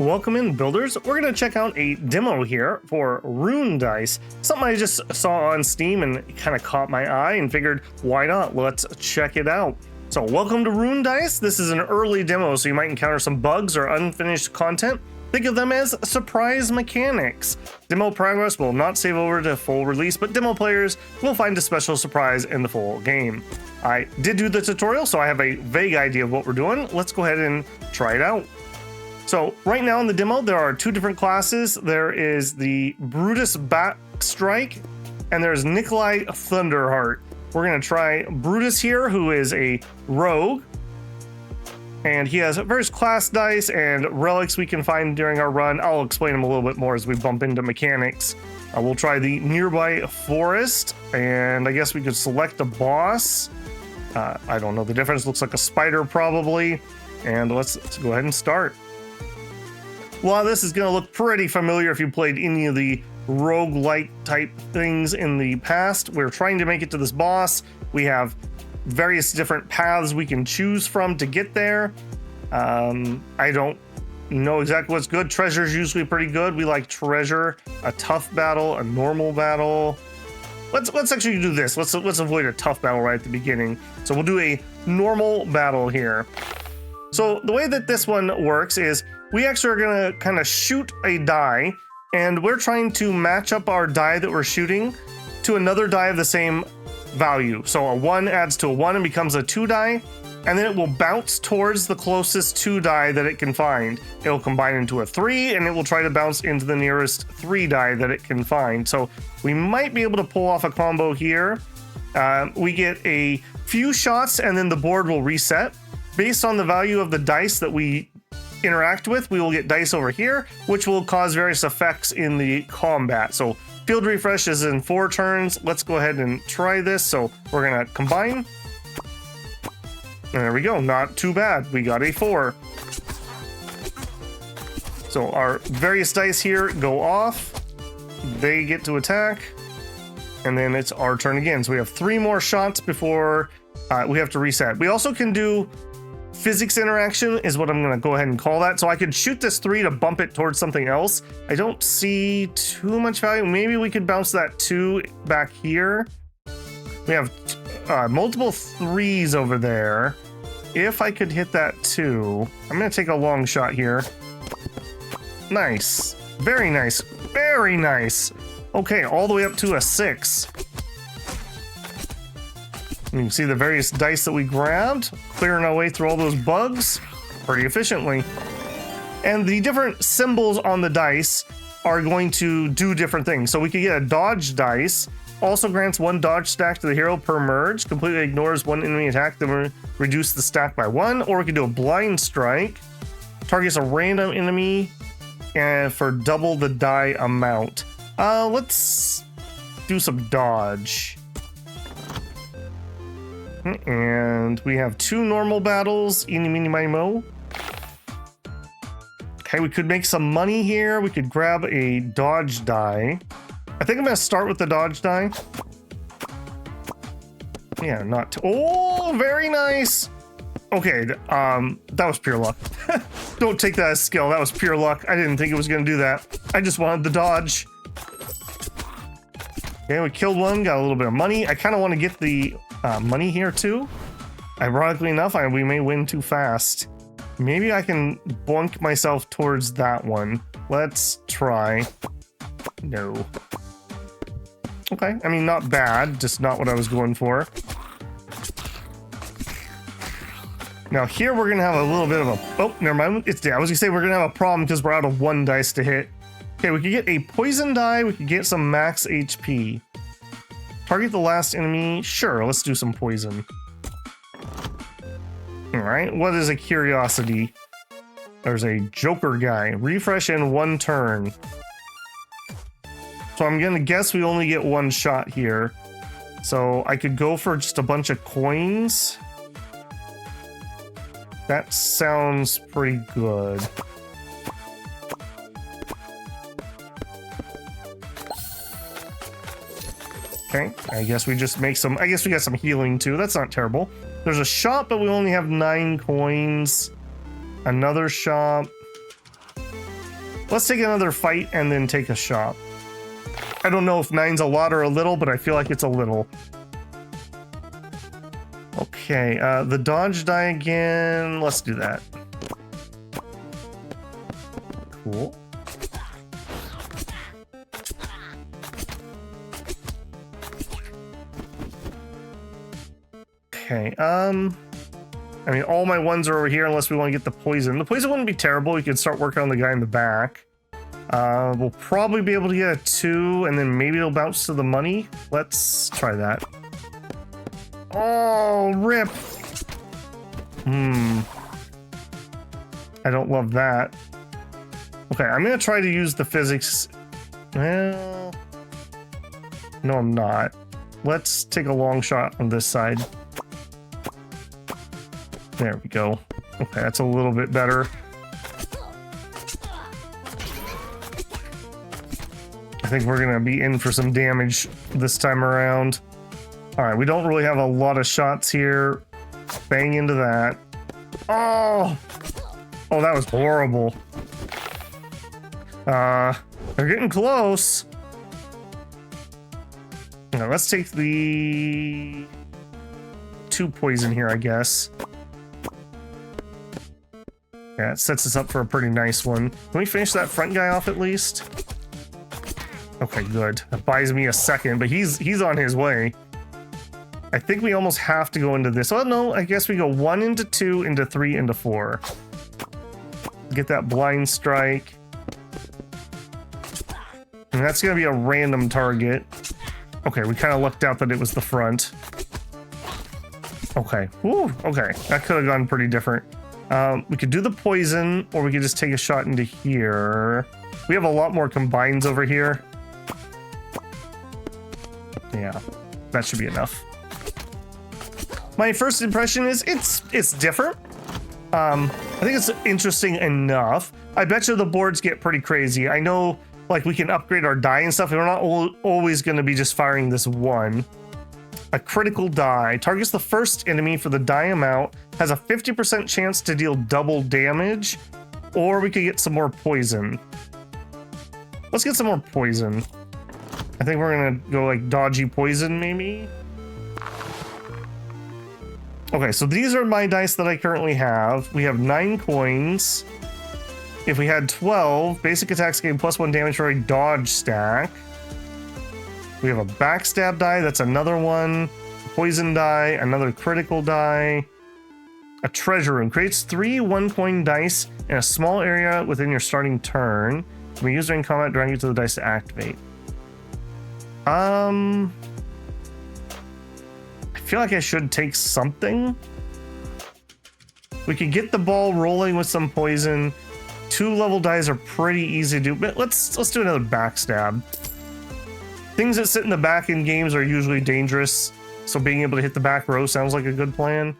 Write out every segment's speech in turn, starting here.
Welcome in, builders. We're going to check out a demo here for Rune Dice. Something I just saw on Steam and it kind of caught my eye and figured, why not? Let's check it out. So welcome to Rune Dice. This is an early demo, so you might encounter some bugs or unfinished content. Think of them as surprise mechanics. Demo progress will not save over to full release, but demo players will find a special surprise in the full game. I did do the tutorial, so I have a vague idea of what we're doing. Let's go ahead and try it out. So right now in the demo, there are two different classes. There is the Brutus Backstrike, and there's Nikolai Thunderheart. We're gonna try Brutus here, who is a rogue, and he has various class dice and relics we can find during our run. I'll explain them a little bit more as we bump into mechanics. We'll try the nearby forest, and I guess we could select a boss. I don't know the difference. Looks like a spider probably. And let's go ahead and start. Well, this is going to look pretty familiar if you played any of the roguelike type things in the past. We're trying to make it to this boss. We have various different paths we can choose from to get there. I don't know exactly what's good. Treasure's usually pretty good. We like treasure, a tough battle, a normal battle. Let's actually do this. Let's avoid a tough battle right at the beginning. So we'll do a normal battle here. So the way that this one works is we actually are going to kind of shoot a die, and we're trying to match up our die that we're shooting to another die of the same value. So a 1 adds to a 1 and becomes a 2 die, and then it will bounce towards the closest 2 die that it can find. It will combine into a 3, and it will try to bounce into the nearest 3 die that it can find. So we might be able to pull off a combo here. We get a few shots, and then the board will reset. Based on the value of the dice that we interact with, we will get dice over here, which will cause various effects in the combat. So field refresh is in 4 turns. Let's go ahead and try this. So we're gonna combine. And there we go, not too bad. We got a 4. So our various dice here go off. They get to attack. And then it's our turn again. So we have 3 more shots before we have to reset. We also can do physics interaction is what I'm going to go ahead and call that. So I could shoot this 3 to bump it towards something else. I don't see too much value. Maybe we could bounce that 2 back here. We have multiple 3s over there. If I could hit that 2, I'm going to take a long shot here. Nice. Very nice. Very nice. Okay, all the way up to a 6. You can see the various dice that we grabbed, clearing our way through all those bugs pretty efficiently. And the different symbols on the dice are going to do different things. So we could get a dodge dice, also grants 1 dodge stack to the hero per merge, completely ignores 1 enemy attack, then reduce the stack by 1. Or we could do a blind strike, targets a random enemy and for double the die amount. Let's do some dodge. And we have 2 normal battles, eeny, meeny, miny, mo. Okay, we could make some money here. We could grab a dodge die. I think I'm gonna start with the dodge die. Yeah, not oh, very nice. Okay, that was pure luck. Don't take that as skill, that was pure luck. I didn't think it was gonna do that. I just wanted the dodge. Okay, we killed 1, got a little bit of money. I kind of want to get the money here too. Ironically enough, we may win too fast. Maybe I can boink myself towards that one. Let's try. No. Okay, I mean, not bad, just not what I was going for. Now here we're gonna have a little bit of a, oh, never mind. It's, I was gonna say we're gonna have a problem because we're out of 1 dice to hit. Okay, we could get a poison die, we could get some max HP. Target the last enemy. Sure, let's do some poison. Alright, what is a curiosity? There's a Joker guy. Refresh in 1 turn. So I'm gonna guess we only get 1 shot here. So I could go for just a bunch of coins. That sounds pretty good. Okay, I guess we just make some, I guess we got some healing too. That's not terrible. There's a shop, but we only have 9 coins. Another shop. Let's take another fight and then take a shot. I don't know if 9's a lot or a little, but I feel like it's a little. Okay, the dodge die again. Let's do that. Cool. Okay, I mean, all my ones are over here unless we want to get the poison. The poison wouldn't be terrible. We could start working on the guy in the back. We'll probably be able to get a 2, and then maybe it'll bounce to the money. Let's try that. Oh, rip. I don't love that. Okay, I'm going to try to use the physics. Well, no, I'm not. Let's take a long shot on this side. There we go. Okay, that's a little bit better. I think we're gonna be in for some damage this time around. All right, we don't really have a lot of shots here. Bang into that. Oh, that was horrible. They're getting close. Now let's take the 2 poison here, I guess. Yeah, it sets us up for a pretty nice one. Can we finish that front guy off at least? Okay, good. That buys me a second, but he's on his way. I think we almost have to go into this. Oh, no, I guess we go 1 into 2 into 3 into 4. Get that blind strike. And that's going to be a random target. Okay, we kind of lucked out that it was the front. Okay. Woo, okay. That could have gone pretty different. We could do the poison, or we could just take a shot into here. We have a lot more combines over here. Yeah, that should be enough. My first impression is it's different. I think it's interesting enough. I bet you the boards get pretty crazy. I know, like, we can upgrade our die and stuff, and we're not always going to be just firing this one. A critical die targets the first enemy for the die amount, has a 50% chance to deal double damage, or we could get some more poison. Let's get some more poison. I think we're gonna go like dodgy poison, maybe. Okay, so these are my dice that I currently have. We have 9 coins. If we had 12, basic attacks gain +1 damage for a dodge stack. We have a backstab die, that's another one. Poison die, another critical die. A treasure room creates 3 1-coin dice in a small area within your starting turn. Can be used during combat, drawing you to the dice to activate. I feel like I should take something. We could get the ball rolling with some poison. 2 level dice are pretty easy to do, but let's do another backstab. Things that sit in the back in games are usually dangerous, so being able to hit the back row sounds like a good plan.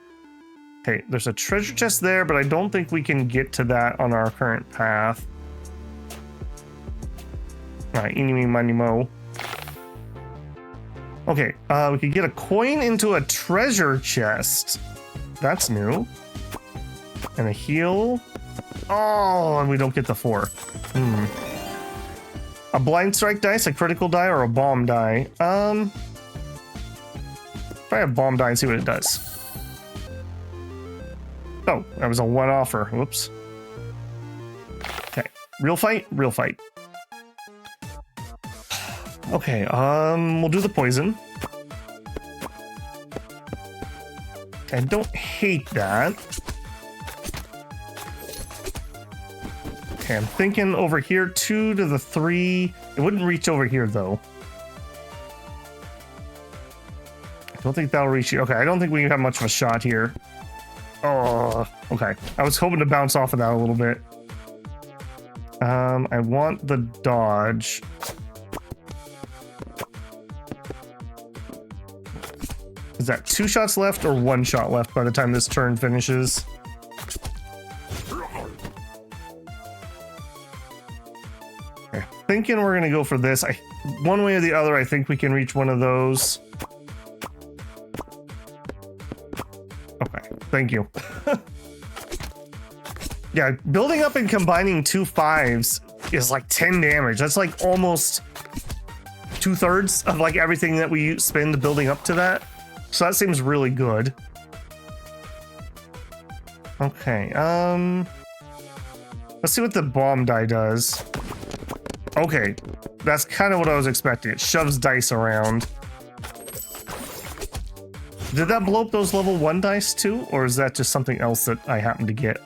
Okay, there's a treasure chest there, but I don't think we can get to that on our current path. Alright, eeny, meeny, miny, mo. Okay, we could get a coin into a treasure chest. That's new. And a heal. Oh, and we don't get the 4. A blind strike dice, a critical die, or a bomb die. Try a bomb die and see what it does. Oh, that was a 1 offer. Whoops. Okay, real fight, real fight. Okay, we'll do the poison. I don't hate that. Okay, I'm thinking over here, 2 to the 3. It wouldn't reach over here, though. I don't think that'll reach you. Okay, I don't think we have much of a shot here. Oh, okay. I was hoping to bounce off of that a little bit. I want the dodge. Is that 2 shots left or 1 shot left by the time this turn finishes? Okay, thinking we're gonna go for this. One way or the other, I think we can reach one of those. Okay, thank you. Yeah, building up and combining 2 5s is like 10 damage. That's like almost 2/3 of like everything that we spend building up to that. So that seems really good. Okay, let's see what the bomb die does. Okay, that's kind of what I was expecting. It shoves dice around. Did that blow up those level 1 dice too? Or is that just something else that I happen to get?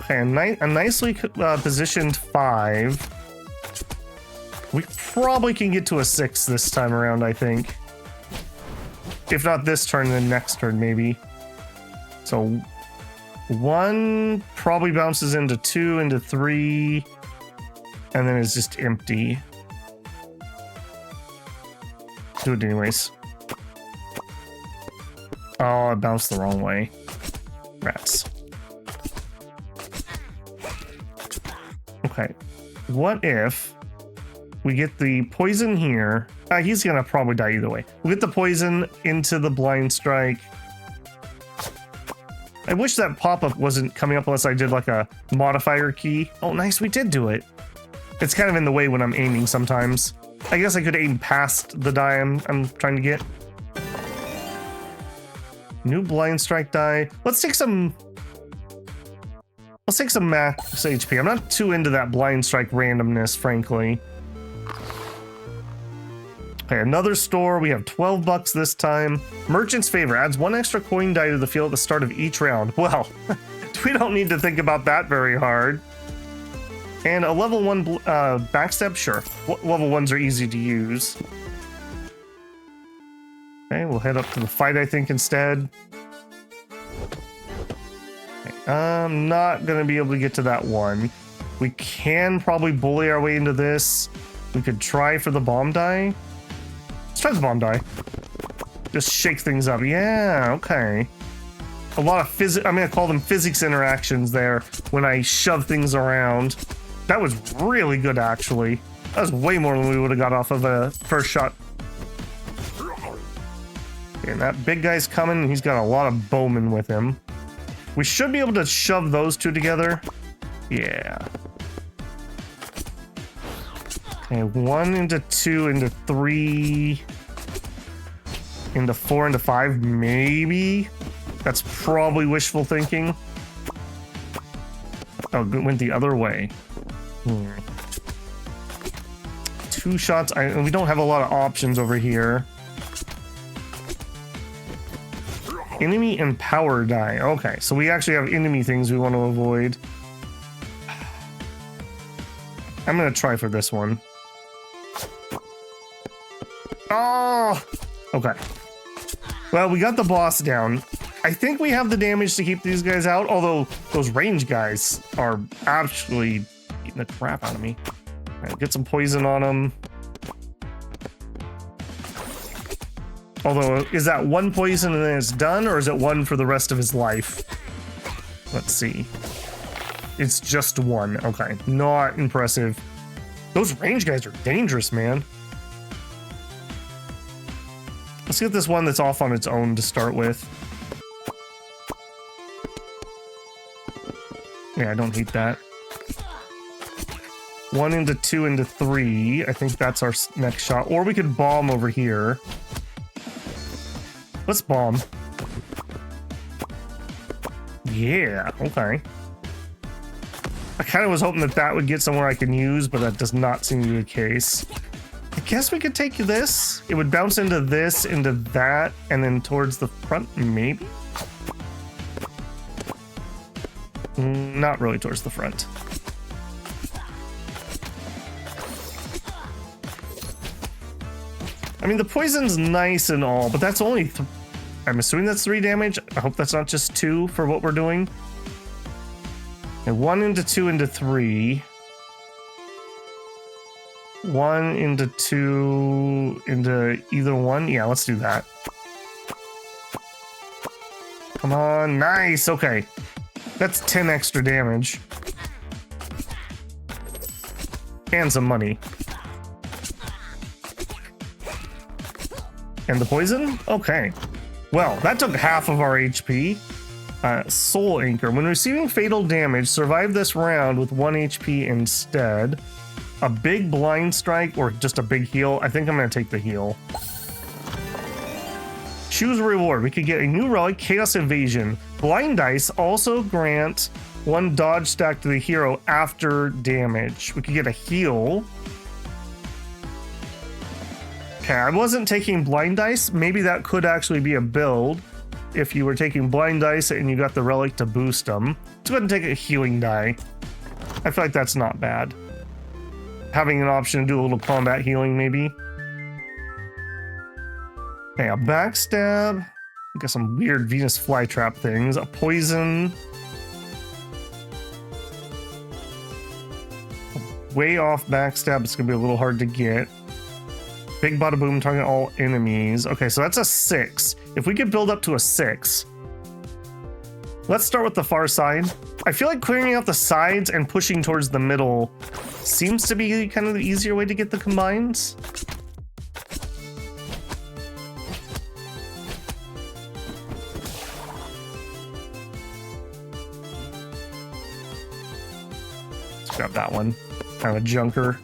Okay, a nicely positioned 5. We probably can get to a 6 this time around, I think. If not this turn, then next turn maybe. So 1 probably bounces into 2, into 3, and then it's just empty. Do it anyways. Oh, it bounced the wrong way. Rats. Okay. What if we get the poison here? He's gonna probably die either way. We'll get the poison into the blind strike. I wish that pop-up wasn't coming up unless I did like a modifier key. Oh, nice, we did do it. It's kind of in the way when I'm aiming sometimes. I guess I could aim past the die I'm trying to get. New blind strike die. Let's take some max HP. I'm not too into that blind strike randomness, frankly. Okay, another store. We have 12 bucks this time. Merchant's Favor adds 1 extra coin die to the field at the start of each round. Well, we don't need to think about that very hard. And a level 1 backstep, sure. Level 1s are easy to use. Okay, we'll head up to the fight, I think, instead. Okay, I'm not gonna be able to get to that one. We can probably bully our way into this. We could try for the bomb die. Let's try the bomb die. Just shake things up. Yeah, okay. A lot of physics, I'm gonna call them physics interactions there when I shove things around. That was really good, actually. That was way more than we would have got off of a first shot. Okay, and that big guy's coming. He's got a lot of bowmen with him. We should be able to shove those two together. Yeah. Okay, 1 into 2 into 3 into 4 into 5, maybe. That's probably wishful thinking. Oh, it went the other way. 2 shots. We don't have a lot of options over here. Enemy and power die. Okay, so we actually have enemy things we want to avoid. I'm gonna try for this one. Oh! Okay. Well, we got the boss down. I think we have the damage to keep these guys out, although those range guys are actually beating the crap out of me. All right, get some poison on them. Although, is that 1 poison and then it's done, or is it 1 for the rest of his life? Let's see. It's just 1. Okay, not impressive. Those range guys are dangerous, man. Let's get this one that's off on its own to start with. Yeah, I don't hate that. 1 into 2 into 3. I think that's our next shot. Or we could bomb over here. Let's bomb. Yeah, okay. I kind of was hoping that that would get somewhere I can use, but that does not seem to be the case. I guess we could take this. It would bounce into this, into that, and then towards the front, maybe? Not really towards the front. I mean, the poison's nice and all, but that's only... I'm assuming that's 3 damage. I hope that's not just 2 for what we're doing. And 1 into 2 into 3. 1 into 2 into either one. Yeah, let's do that. Come on. Nice. Okay. That's 10 extra damage. And some money. And the poison? Okay. Well, that took half of our HP. Soul Anchor. When receiving fatal damage, survive this round with 1 HP instead. A big blind strike or just a big heal? I think I'm going to take the heal. Choose a reward. We could get a new relic, Chaos Evasion. Blind Dice also grant 1 dodge stack to the hero after damage. We could get a heal. Okay, I wasn't taking Blind Dice. Maybe that could actually be a build if you were taking Blind Dice and you got the relic to boost them. Let's go ahead and take a healing die. I feel like that's not bad. Having an option to do a little combat healing, maybe. Okay, a backstab. Got some weird Venus flytrap things. A poison. Way off backstab. It's gonna be a little hard to get. Big bada boom, target all enemies. Okay, so that's a 6. If we could build up to a 6. Let's start with the far side. I feel like clearing out the sides and pushing towards the middle seems to be kind of the easier way to get the combines. Let's grab that one. Kind of a junker.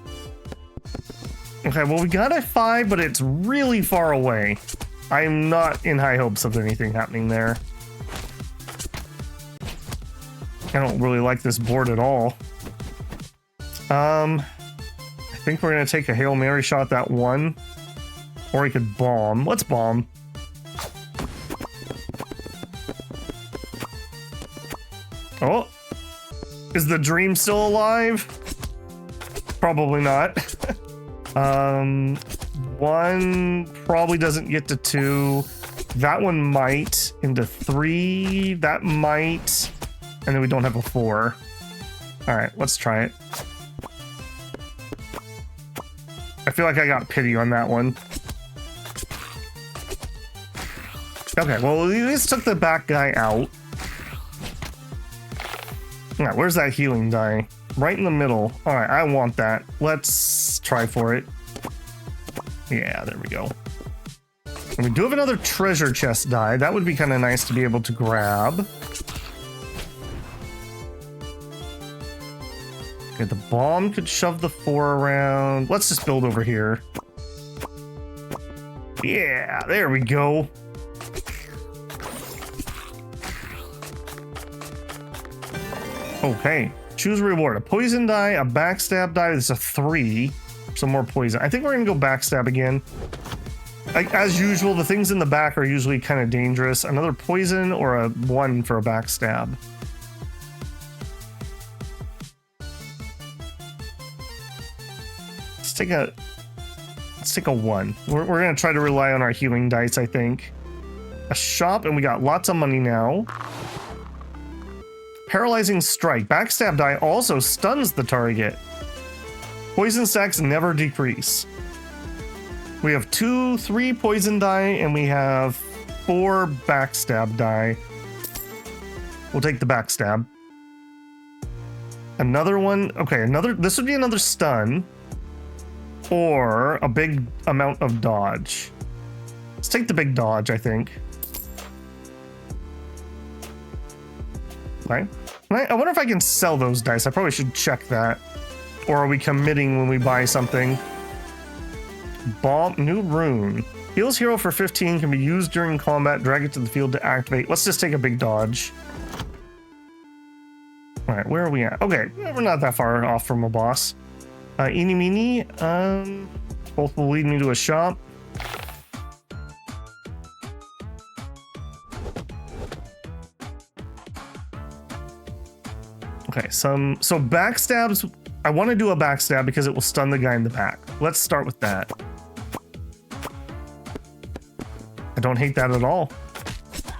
Okay, well, we got a 5, but it's really far away. I'm not in high hopes of anything happening there. I don't really like this board at all. I think we're going to take a Hail Mary shot at that one. Or we could bomb. Let's bomb. Oh. Is the dream still alive? Probably not. 1 probably doesn't get to 2. That one might into 3. That might. And then we don't have a 4. All right, let's try it. I feel like I got pity on that one. Okay, well, we at least took the back guy out. Yeah, where's that healing die? Right in the middle. All right, I want that. Let's try for it. Yeah, there we go. And we do have another treasure chest die. That would be kind of nice to be able to grab. Okay, the bomb could shove the 4 around. Let's just build over here. Yeah, there we go. Okay, choose a reward. A poison die, a backstab die. There's a 3. Some more poison. I think we're gonna go backstab again. Like, as usual, the things in the back are usually kind of dangerous. Another poison or a 1 for a backstab. Let's take a 1. We're gonna try to rely on our healing dice, I think. A shop, and we got lots of money now. Paralyzing strike. Backstab die also stuns the target. Poison stacks never decrease. We have 2, 3 poison die, and we have 4 backstab die. We'll take the backstab. Another one. Okay, this would be another stun. Or a big amount of dodge. Let's take the big dodge, I think. Okay. I wonder if I can sell those dice. I probably should check that. Or are we committing when we buy something? Bomb, new rune. Heals hero for 15, can be used during combat. Drag it to the field to activate. Let's just take a big dodge. All right, where are we at? Okay, we're not that far off from a boss. Eeny meeny. Both will lead me to a shop. Okay, so backstabs. I want to do a backstab because it will stun the guy in the back. Let's start with that. I don't hate that at all.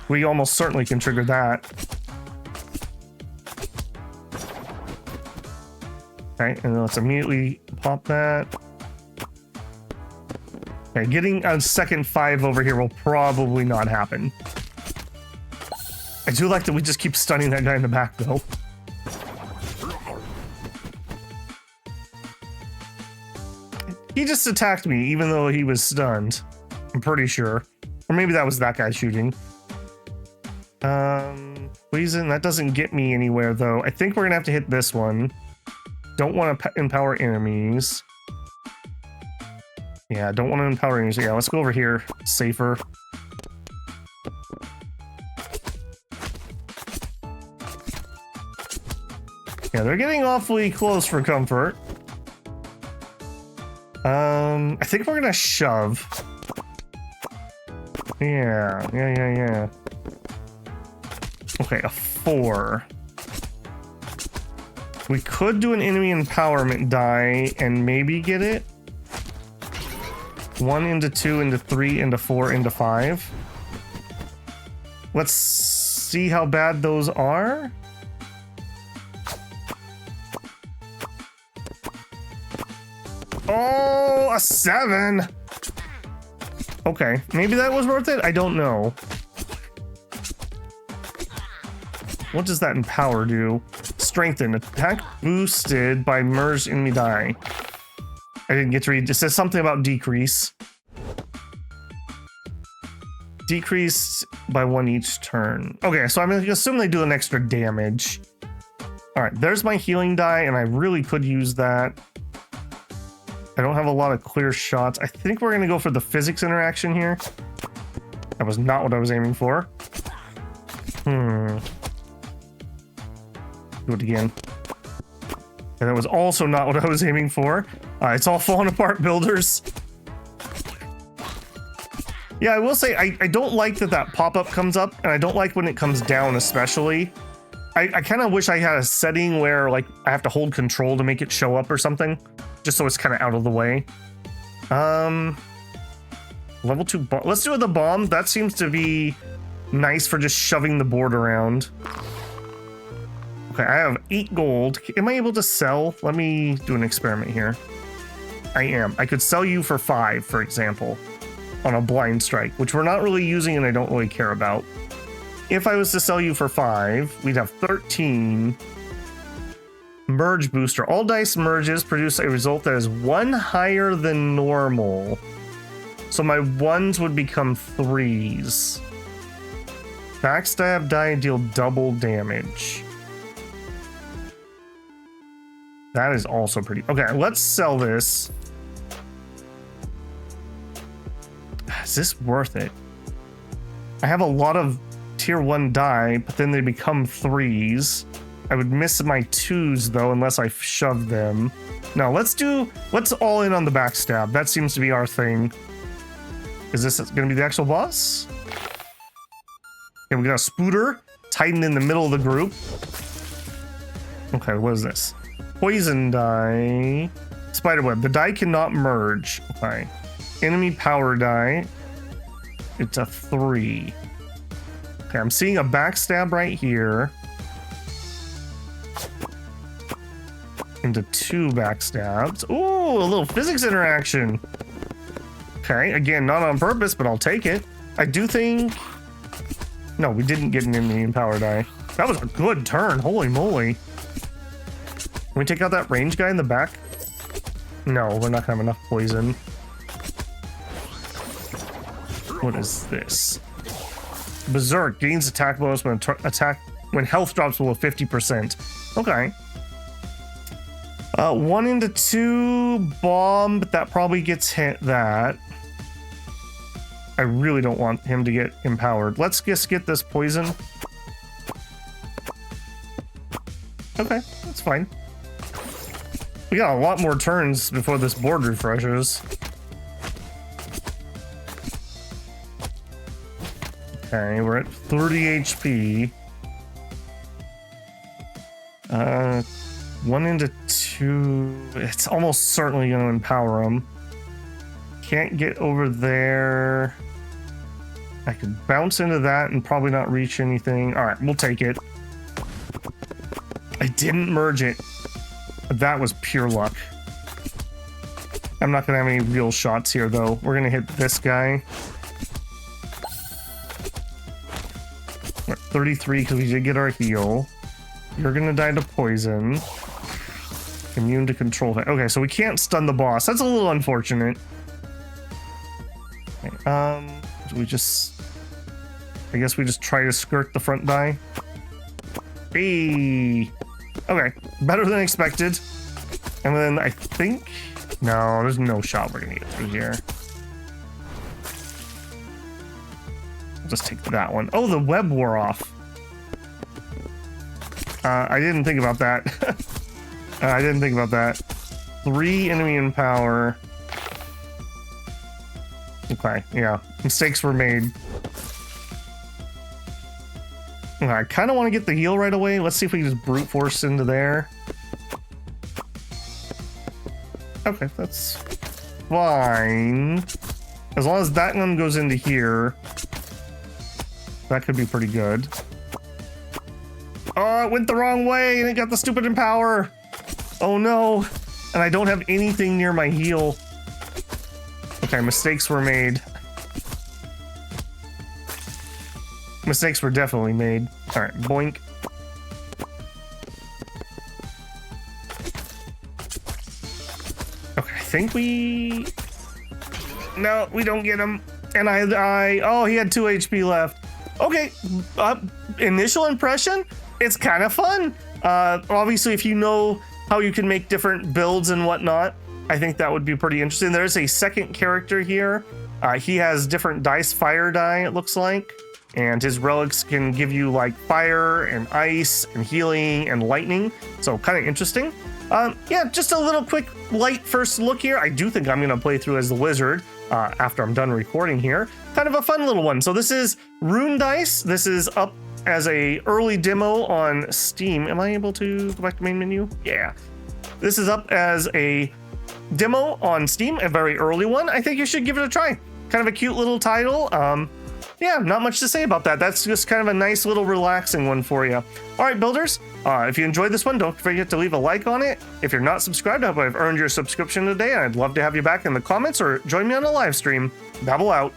We almost certainly can trigger that. Okay, and then let's immediately pop that. Okay, getting a second 5 over here will probably not happen. I do like that we just keep stunning that guy in the back, though. He just attacked me, even though he was stunned. I'm pretty sure. Or maybe that was that guy shooting. Poison, that doesn't get me anywhere though. I think we're gonna have to hit this one. Don't want to empower enemies. Yeah, don't want to empower enemies. Yeah, let's go over here. Safer. Yeah, they're getting awfully close for comfort. I think we're gonna shove. Yeah. Okay, a 4. We could do an enemy empowerment die and maybe get it. 1 into 2 into 3 into 4 into 5. Let's see how bad those are. Oh, a 7. Okay, maybe that was worth it. I don't know. What does that empower do? Strengthen. Attack boosted by merged enemy die. I didn't get to read. It says something about decrease. Decrease by 1 each turn. Okay, so I'm gonna assume they do an extra damage. All right, there's my healing die, and I really could use that. I don't have a lot of clear shots. I think we're gonna go for the physics interaction here. That was not what I was aiming for. Do it again. And that was also not what I was aiming for. It's all falling apart, builders. Yeah, I will say, I don't like that pop-up comes up, and I don't like when it comes down especially. I kind of wish I had a setting where like I have to hold control to make it show up or something, just so it's kind of out of the way. Level 2 bomb. Let's do the bomb. That seems to be nice for just shoving the board around. Okay, I have 8 gold. Am I able to sell? Let me do an experiment here. I am. I could sell you for 5, for example, on a blind strike, which we're not really using and I don't really care about. If I was to sell you for 5, we'd have 13. Merge booster. All dice merges produce a result that is 1 higher than normal. So my 1s would become 3s. Backstab die deal double damage. That is also pretty... Okay, let's sell this. Is this worth it? I have a lot of tier 1 die, but then they become 3s. I would miss my 2s though, unless I shove them. No, let's all in on the backstab. That seems to be our thing. Is this gonna be the actual boss? Okay, we got a Spooter, Titan in the middle of the group. Okay, what is this? Poison die. Spiderweb. The die cannot merge. Okay. Enemy power die. It's a 3. Okay, I'm seeing a backstab right here. Into 2 backstabs. Ooh, a little physics interaction. Okay, again, not on purpose, but I'll take it. I do think... No, we didn't get an enemy power die. That was a good turn. Holy moly. Can we take out that range guy in the back? No, we're not gonna have enough poison. What is this? Berserk gains attack bonus when health drops below 50%. Okay. 1 into 2 bomb, but that probably gets hit that. I really don't want him to get empowered. Let's just get this poison. Okay, that's fine. We got a lot more turns before this board refreshes. Okay, we're at 30 HP. 1 into 2. It's almost certainly going to empower him. Can't get over there. I could bounce into that and probably not reach anything. All right, we'll take it. I didn't merge it. That was pure luck. I'm not gonna have any real shots here though. We're gonna hit this guy. We're at 33 because we did get our heal. You're gonna die to poison. Immune to control. Okay, so we can't stun the boss. That's a little unfortunate. Okay, I guess we just try to skirt the front die. Hey. Okay, better than expected. And then I think, no, there's no shot we're gonna get through here. I'll just take that one. Oh, the web wore off. I didn't think about that. I didn't think about that. 3 enemy in power. Okay, yeah, mistakes were made. Okay, I kind of want to get the heal right away. Let's see if we can just brute force into there. Okay, that's fine. As long as that one goes into here, that could be pretty good. Oh, it went the wrong way and it got the stupid empower. Oh no. And I don't have anything near my heal. Okay, mistakes were made. Mistakes were definitely made. All right, boink. Okay, I think we... No, we don't get him. And oh, he had 2 HP left. Okay, initial impression, it's kind of fun. Obviously, if you know how you can make different builds and whatnot, I think that would be pretty interesting. There's a second character here. He has different dice, fire die, it looks like. And his relics can give you like fire and ice and healing and lightning. So kind of interesting. Yeah, just a little quick light first look here. I do think I'm going to play through as the wizard after I'm done recording here. Kind of a fun little one. So this is Rune Dice. This is up as a early demo on Steam. Am I able to go back to main menu? Yeah. This is up as a demo on Steam, a very early one. I think you should give it a try. Kind of a cute little title. Yeah, not much to say about that. That's just kind of a nice little relaxing one for you. All right, builders, if you enjoyed this one, don't forget to leave a like on it. If you're not subscribed, I hope I've earned your subscription today. I'd love to have you back in the comments or join me on a live stream. Babble out.